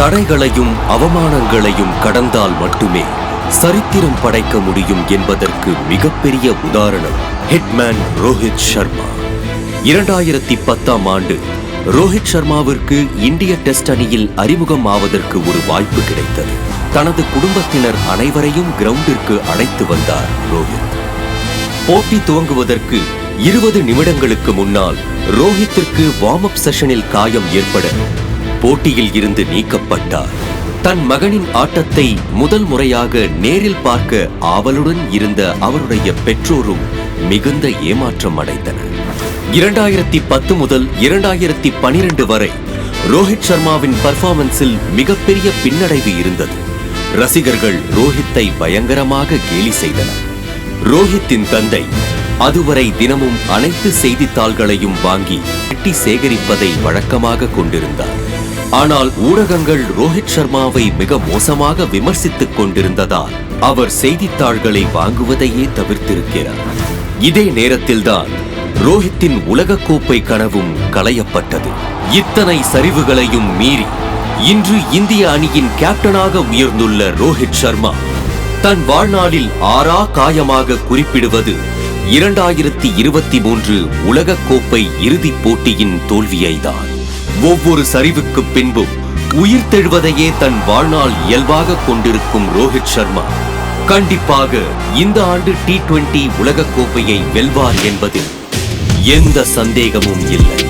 தடைகளையும் அவமானங்களையும் கடந்தால் மட்டுமே சரித்திரம் படைக்க முடியும் என்பதற்கு மிகப்பெரிய உதாரணம் ஹிட்மேன் ரோஹித் சர்மா. 2010ஆம் ஆண்டு ரோஹித் சர்மாவிற்கு இந்திய டெஸ்ட் அணியில் அறிமுகம் ஆவதற்கு ஒரு வாய்ப்பு கிடைத்தது. தனது குடும்பத்தினர் அனைவரையும் கிரவுண்டிற்கு அழைத்து வந்தார் ரோஹித். போட்டி துவங்குவதற்கு 20 நிமிடங்களுக்கு முன்னால் ரோஹித்திற்கு வார்ம் அப் செஷனில் காயம் ஏற்பட போட்டியில் இருந்து நீக்கப்பட்டார். தன் மகனின் ஆட்டத்தை முதல் முறையாக நேரில் பார்க்க ஆவலுடன் இருந்த அவருடைய பெற்றோரும் மிகுந்த ஏமாற்றம் அடைந்தனர். 2010 முதல் 2012 வரை ரோஹித் சர்மாவின் பர்ஃபார்மன்ஸில் மிகப்பெரிய பின்னடைவு இருந்தது. ரசிகர்கள் ரோஹித்தை பயங்கரமாக கேலி செய்தனர். ரோஹித்தின் தந்தை அதுவரை தினமும் அனைத்து செய்தித்தாள்களையும் வாங்கி வெட்டி சேகரிப்பதை வழக்கமாக கொண்டிருந்தார். ஆனால் ஊடகங்கள் ரோஹித் சர்மாவை மிக மோசமாக விமர்சித்துக் கொண்டிருந்ததால் அவர் செய்தித்தாள்களை வாங்குவதையே தவிர்த்திருக்கிறார். இதே நேரத்தில்தான் ரோஹித்தின் உலகக்கோப்பை கனவும் களையப்பட்டது. இத்தனை சரிவுகளையும் மீறி இன்று இந்திய அணியின் கேப்டனாக உயர்ந்துள்ள ரோஹித் சர்மா தன் வாழ்நாளில் ஆறா காயமாக குறிப்பிடுவது 2023 உலகக்கோப்பை இறுதிப் போட்டியின் தோல்வியைதான். ஒவ்வொரு சரிவுக்கு பின்பும் உயிர்த்தெழுவதையே தன் வாழ்நாள் இயல்பாக கொண்டிருக்கும் ரோஹித் சர்மா கண்டிப்பாக இந்த ஆண்டு T20 உலகக்கோப்பையை வெல்வார் என்பதில் எந்த சந்தேகமும் இல்லை.